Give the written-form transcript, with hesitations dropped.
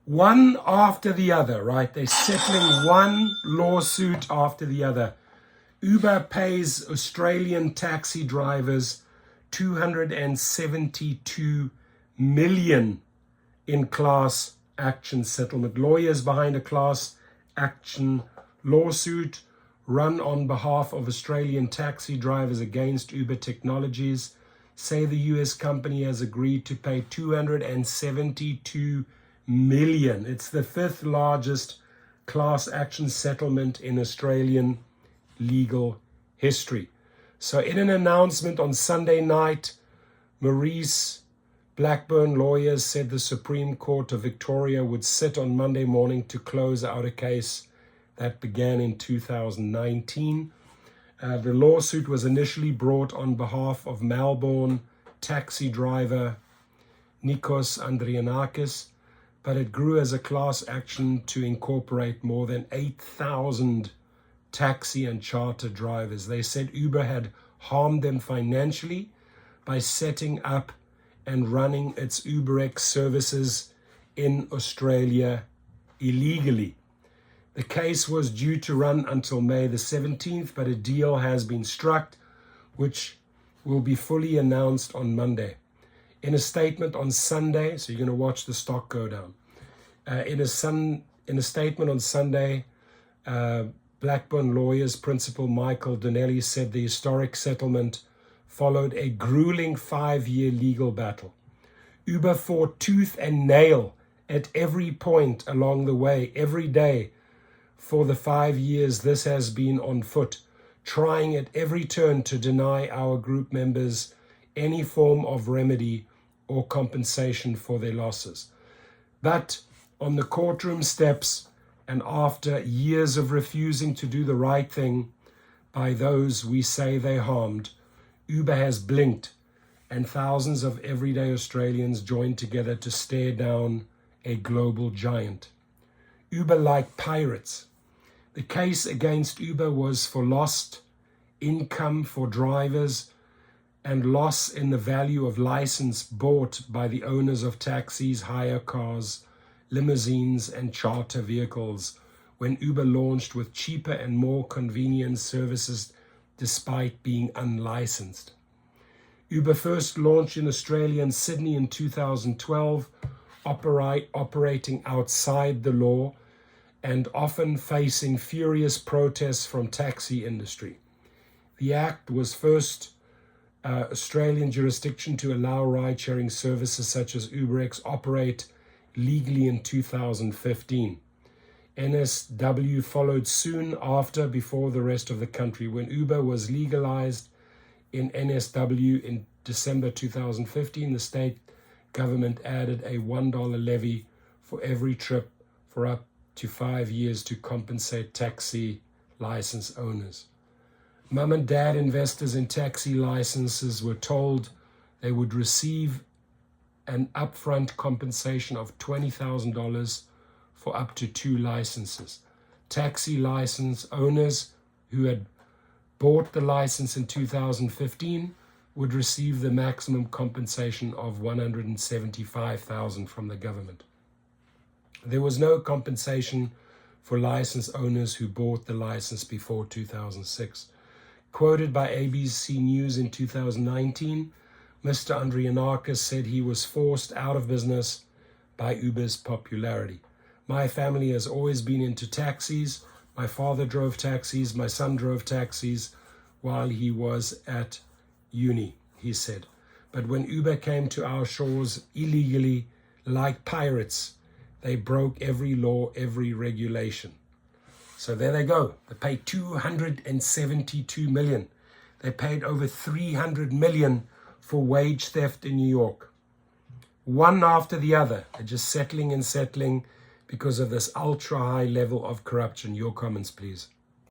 one after the other, right? They're settling one lawsuit after the other. Uber pays Australian taxi drivers 272 million in class action settlement. Lawyers behind a class action lawsuit run on behalf of Australian taxi drivers against Uber Technologies say the US company has agreed to pay 272 million. It's the fifth largest class action settlement in Australian legal history. So in an announcement on Sunday night, Maurice Blackburn lawyers said the Supreme Court of Victoria would sit on Monday morning to close out a case that began in 2019. The lawsuit was initially brought on behalf of Melbourne taxi driver Nikos Andrianakis, but it grew as a class action to incorporate more than 8,000 taxi and charter drivers. They said Uber had harmed them financially by setting up and running its UberX services in Australia illegally. The case was due to run until May the 17th, but a deal has been struck, which will be fully announced on Monday. In a statement on Sunday, so you're going to watch the stock go down. In a statement on Sunday, Blackburn lawyers principal Michael Donnelly said the historic settlement followed a grueling 5-year legal battle. Uber fought tooth and nail at every point along the way, every day for the 5 years this has been on foot, trying at every turn to deny our group members any form of remedy or compensation for their losses. But on the courtroom steps, and after years of refusing to do the right thing by those we say they harmed, Uber has blinked, and thousands of everyday Australians joined together to stare down a global giant. Uber like pirates. The case against Uber was for lost income for drivers and loss in the value of license bought by the owners of taxis, hire cars, limousines, and charter vehicles when Uber launched with cheaper and more convenient services despite being unlicensed. Uber first launched in Australia and Sydney in 2012, operating outside the law and often facing furious protests from taxi industry. The act was first Australian jurisdiction to allow ride-sharing services such as UberX operate legally in 2015. NSW followed soon after, before the rest of the country. When Uber was legalized in NSW in December 2015, the state government added a $1 levy for every trip for up to 5 years to compensate taxi license owners. Mum and dad investors in taxi licenses were told they would receive an upfront compensation of $20,000 for up to 2 licenses. Taxi license owners who had bought the license in 2015 would receive the maximum compensation of $175,000 from the government. There was no compensation for license owners who bought the license before 2006. Quoted by ABC News in 2019, Mr. Andrianakis said he was forced out of business by Uber's popularity. My family has always been into taxis. My father drove taxis. My son drove taxis while he was at uni, he said. But when Uber came to our shores illegally, like pirates, they broke every law, every regulation. So there they go. They paid $272 million. They paid over $300 million for wage theft in New York. One after the other. They're just settling and settling because of this ultra high level of corruption. Your comments, please.